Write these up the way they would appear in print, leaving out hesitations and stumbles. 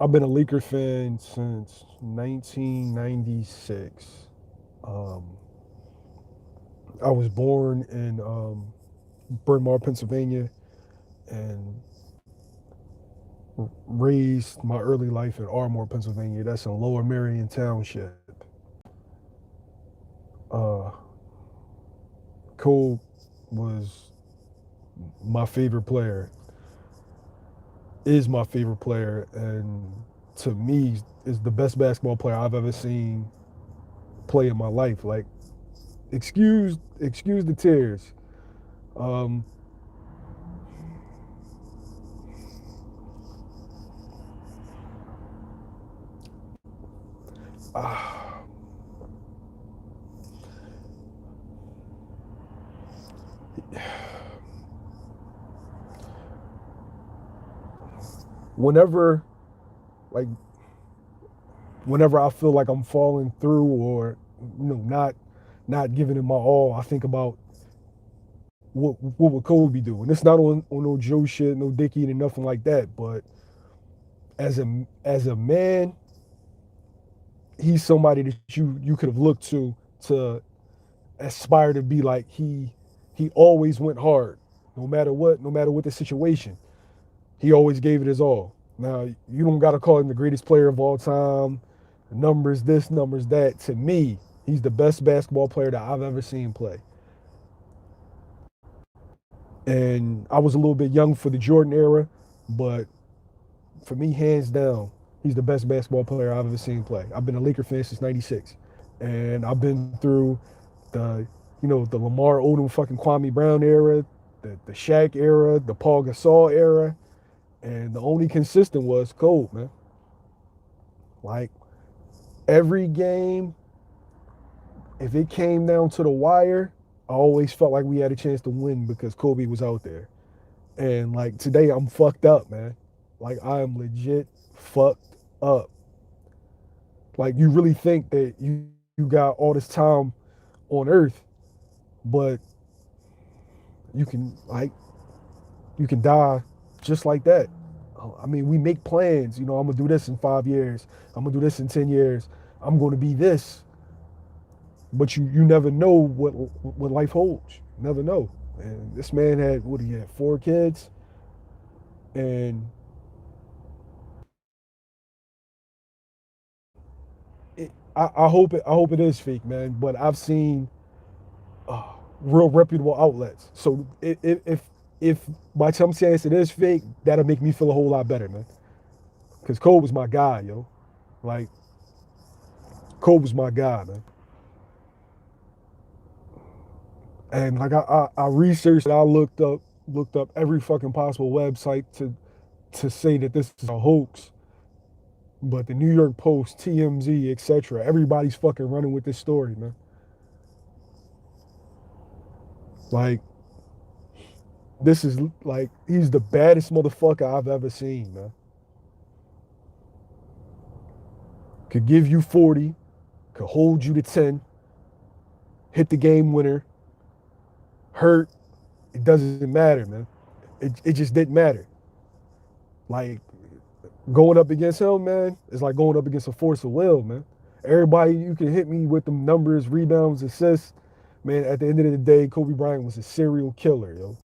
I've been a Lakers fan since 1996. Um, I was born in Bryn Mawr, Pennsylvania, and raised my early life in Ardmore, Pennsylvania. That's in Lower Merion Township. Uh, Cole was my favorite player, is my favorite player, and to me is the best basketball player I've ever seen play in my life. Like, excuse the tears. Um, uh, whenever like whenever I feel like I'm falling through or not giving it my all, I think about what would Kobe do, and it's not on no Joe shit, no Dickie, and nothing like that. But as a man, he's somebody that you could have looked to aspire to be like. He always went hard, no matter what the situation. He always gave it his all. Now, you don't got to call him the greatest player of all time, numbers this, numbers that. To me, he's the best basketball player that I've ever seen play. And I was a little bit young for the Jordan era, but for me, hands down, he's the best basketball player I've ever seen play. I've been a Laker fan since '96, and I've been through the the Lamar Odom fucking Kwame Brown era, the Shaq era, the Paul Gasol era, and the only consistent was Cole, man. Like, every game, if it came down to the wire, I always felt like we had a chance to win because Kobe was out there. And like today, I'm fucked up, man. Like, I am legit fucked up. Like, you really think that you got all this time on Earth, but you can like you can die just like that. I mean, we make plans. I'm gonna do this in 5 years. I'm gonna do this in 10 years. I'm gonna be this, but you never know what life holds. You never know. And this man had what, he had 4 kids, and I hope it is fake, man. But I've seen uh, real reputable outlets. So if by some chance it is fake, that'll make me feel a whole lot better, man. Because Cole was my guy, yo. Like, Cole was my guy, man. And like, I researched, I looked up every fucking possible website to say that this is a hoax. But the New York Post, TMZ, etc., everybody's fucking running with this story, man. Like, this is like, he's the baddest motherfucker I've ever seen, man. Could give you 40, could hold you to 10, hit the game winner, hurt. It doesn't matter, man. It just didn't matter. Like, going up against him, man, it's like going up against a force of will, man. Everybody, you can hit me with them numbers, rebounds, assists. Man, at the end of the day, Kobe Bryant was a serial killer, yo.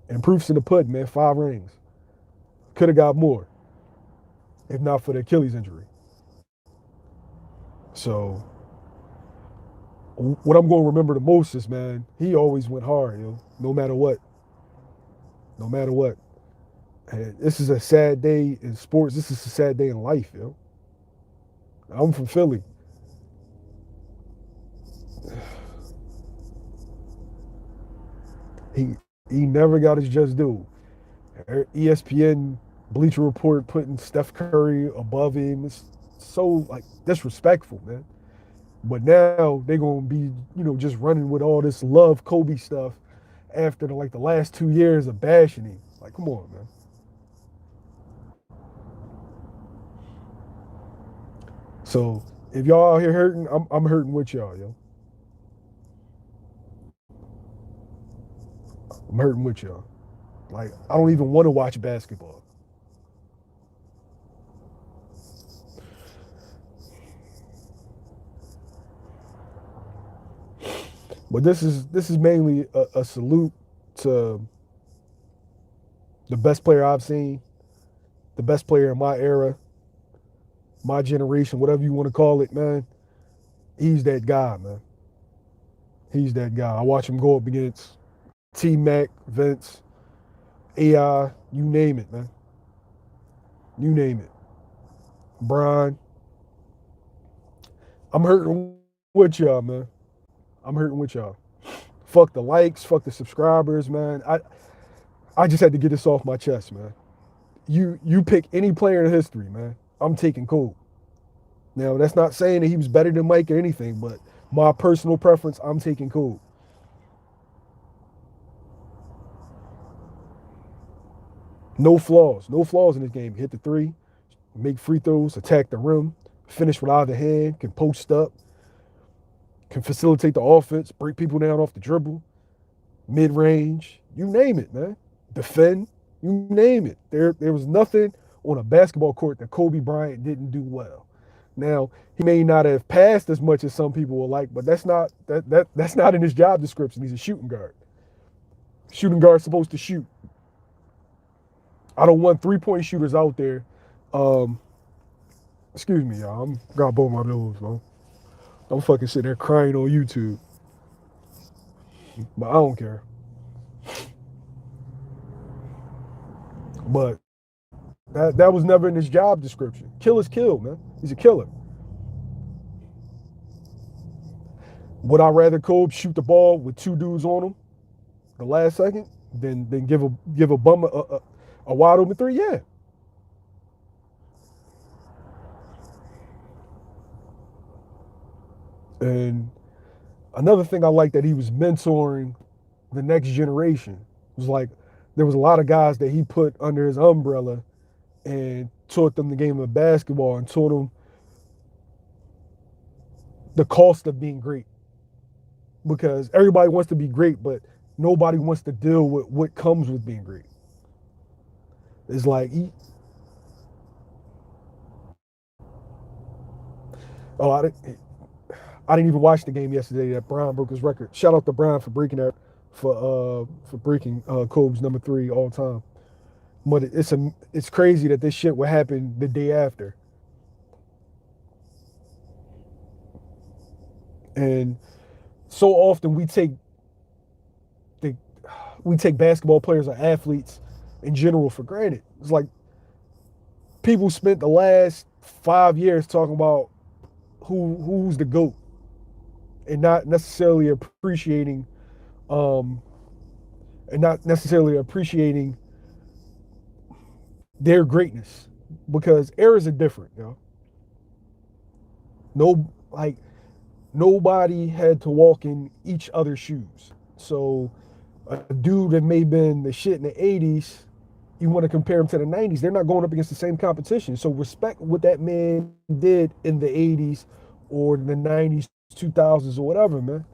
And proofs in the pudding, man. 5 rings. Could have got more if not for the Achilles injury. So what I'm going to remember the most is, man, he always went hard, yo. No matter what. No matter what. And this is a sad day in sports. This is a sad day in life, yo. I'm from Philly. He he never got his just due. ESPN Bleacher Report putting Steph Curry above him. It's so like disrespectful, man. But now they're gonna be, just running with all this love Kobe stuff after the last 2 years of bashing him. Like, come on, man. So if y'all out here hurting, I'm hurting with y'all, yo. I'm hurting with y'all. Like, I don't even want to watch basketball. But this is mainly a salute to the best player I've seen, the best player in my era, my generation, whatever you want to call it, man. He's that guy, man. He's that guy. I watch him go up against T Mac, Vince, AI, you name it, man. You name it. Brian. I'm hurting with y'all, man. I'm hurting with y'all. Fuck the likes, fuck the subscribers, man. I just had to get this off my chest, man. You pick any player in history, man. I'm taking Cole. Now that's not saying that he was better than Mike or anything, but my personal preference, I'm taking Cole. No flaws. No flaws in this game. Hit the three, make free throws, attack the rim, finish with either hand, can post up, can facilitate the offense, break people down off the dribble, mid range, you name it, man. Defend, you name it. There was nothing on a basketball court that Kobe Bryant didn't do well. Now, he may not have passed as much as some people would like, but that's not in his job description. He's a shooting guard. Shooting guard's supposed to shoot. I don't want 3-point shooters out there. Um, excuse me, y'all. I'm got both my nose, man. I'm fucking sitting there crying on YouTube, but I don't care. But that was never in his job description. Kill is kill, man. He's a killer. Would I rather Kobe shoot the ball with two dudes on him the last second than give a bum a wide open three? Yeah. And another thing I like that he was mentoring the next generation. It was like there was a lot of guys that he put under his umbrella and taught them the game of basketball and taught them the cost of being great. Because everybody wants to be great, but nobody wants to deal with what comes with being great. It's like, oh, I didn't even watch the game yesterday that Bryant broke his record. Shout out to Bryant for breaking that for breaking Kobe's number 3 all time. But it's crazy that this shit would happen the day after. And so often the we take basketball players or athletes in general for granted. It's like people spent the last 5 years talking about who's the GOAT and not necessarily appreciating um and not necessarily appreciating their greatness because eras are different, you know. No, like nobody had to walk in each other's shoes. So a dude that may have been the shit in the 80s, you want to compare him to the 90s, they're not going up against the same competition. So respect what that man did in the 80s or the 90s, 2000s, or whatever, man.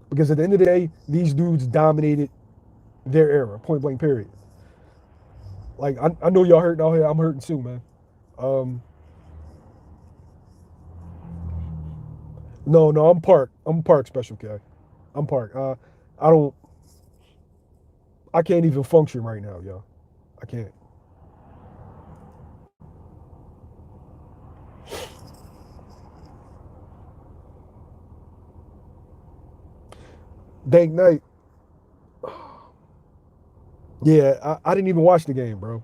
Because at the end of the day, these dudes dominated their era, point blank, period. Like, I know y'all hurting out here. I'm hurting too, man. Um, no, I'm Park. I'm Park Special K. I'm Park. I don't. I can't even function right now, y'all. I can't. Dank night. Yeah, I didn't even watch the game, bro.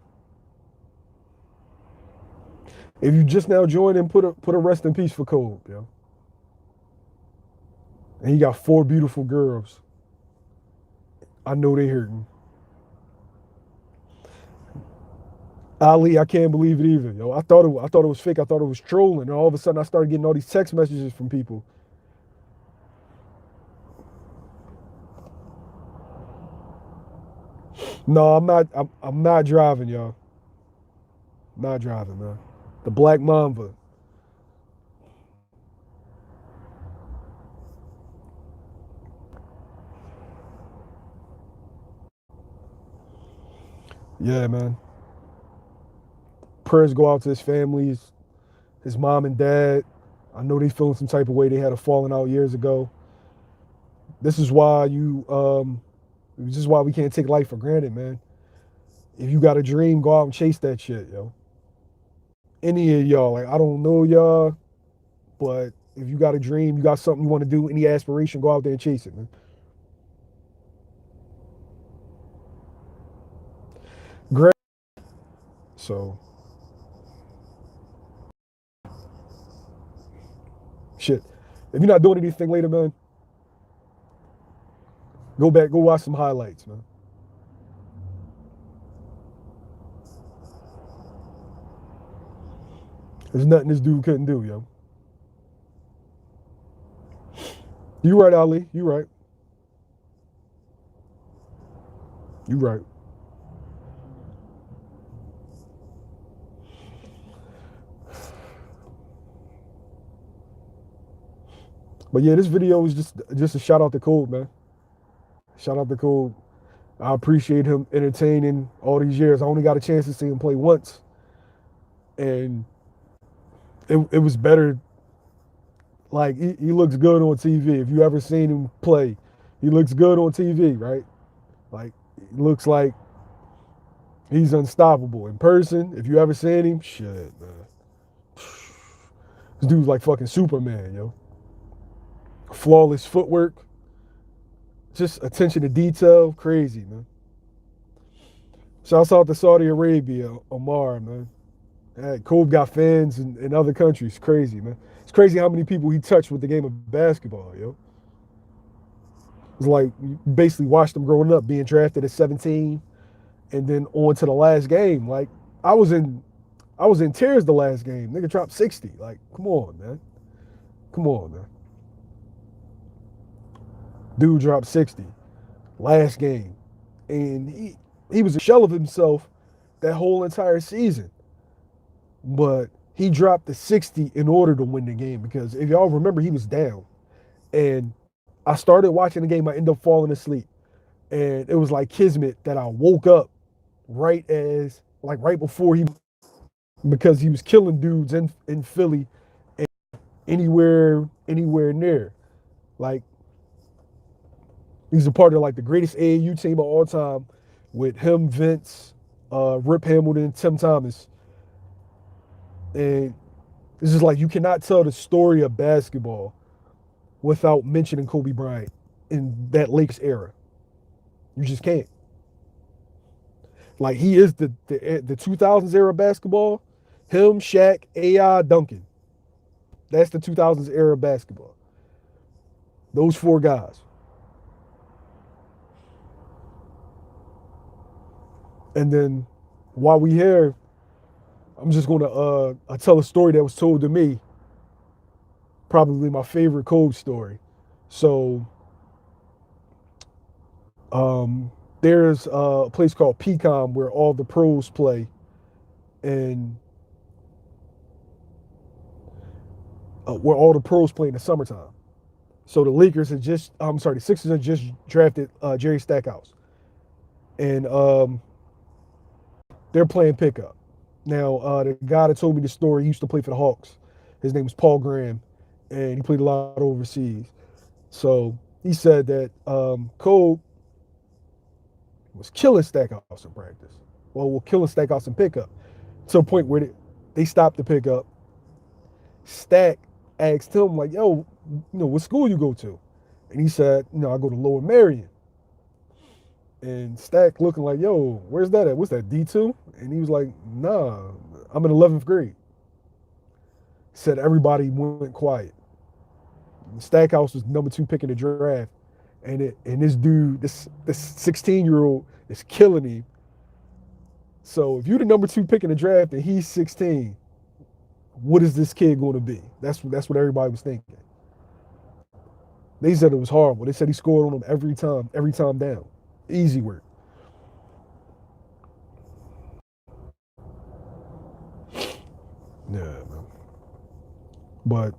If you just now joined and put a rest in peace for Cole, yo. And he got 4 beautiful girls. I know they hurting. Ali, I can't believe it either, yo. I thought it was fake. I thought it was trolling. And all of a sudden, I started getting all these text messages from people. No, I'm not. I'm not driving, y'all. Not driving, man. The Black Mamba. Yeah, man. Prayers go out to his families, his mom and dad. I know they feeling some type of way. They had a falling out years ago. This is why this is why we can't take life for granted, man. If you got a dream, go out and chase that shit, yo. Any of y'all, like I don't know y'all, but if you got a dream, you got something you want to do, any aspiration, go out there and chase it, man. Great. So shit. If you're not doing anything later, man, go back, go watch some highlights, man. There's nothing this dude couldn't do, yo. You right, Ali. You right. You right. But yeah, this video was just a shout out to Cole, man. Shout out to Cole. I appreciate him entertaining all these years. I only got a chance to see him play once, and it was better. Like he looks good on TV. If you ever seen him play, he looks good on TV, right? Like he looks like he's unstoppable in person. If you ever seen him, shit, man. This dude's like fucking Superman, yo. Flawless footwork, just attention to detail, crazy, man. Shouts out to Saudi Arabia, Omar, man. Kobe got fans in other countries. Crazy, man. It's crazy how many people he touched with the game of basketball, yo. It's like you basically watched him growing up, being drafted at 17, and then on to the last game. Like I was in, I was in tears the last game. Nigga dropped 60. Like, come on, man. Come on, man. Dude dropped 60 last game, and he was a shell of himself that whole entire season. But he dropped the 60 in order to win the game because if y'all remember, he was down. And I started watching the game. I ended up falling asleep. And it was like kismet that I woke up right before because he was killing dudes in Philly and anywhere near. Like, he's a part of like the greatest AAU team of all time with him, Vince, Rip Hamilton, Tim Thomas. And it's just like you cannot tell the story of basketball without mentioning Kobe Bryant in that Lakers era. You just can't. Like he is the 2000s era basketball. Him, Shaq, AI, Duncan. That's the 2000s era basketball. Those four guys. And then while we here, I'm just gonna tell a story that was told to me. Probably my favorite Kobe story. So there's a place called PCOM where all the pros play, and where all the pros play in the summertime. So the Sixers had just drafted Jerry Stackhouse, and they're playing pickup. Now, the guy that told me the story, he used to play for the Hawks. His name is Paul Graham, and he played a lot overseas. So he said that Cole was killing Stackhouse in practice. Well, we're killing Stackhouse in pickup to a point where they stopped the pickup. Stack asked him, like, yo, what school you go to? And he said, I go to Lower Marion. And Stack looking like, yo, where's that at? What's that, D2? And he was like, nah, I'm in 11th grade. Said everybody went quiet. Stackhouse was number 2 pick in the draft. And this dude, this 16-year-old is killing him. So if you're the number 2 pick in the draft and he's 16, what is this kid going to be? That's what everybody was thinking. They said it was horrible. They said he scored on them every time down. Easy work. Yeah, man. But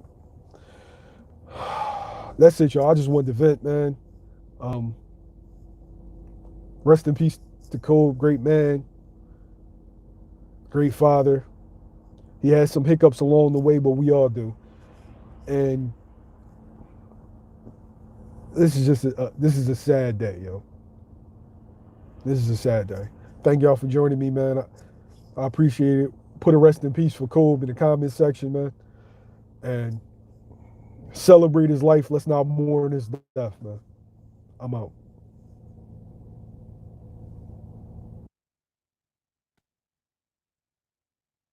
that's it, y'all. I just wanted to vent, man. Um, rest in peace to Cole, great man, great father. He had some hiccups along the way, but we all do. And this is a sad day, yo. This is a sad day. Thank y'all for joining me, man. I appreciate it. Put a rest in peace for Kobe in the comment section, man. And celebrate his life. Let's not mourn his death, man. I'm out.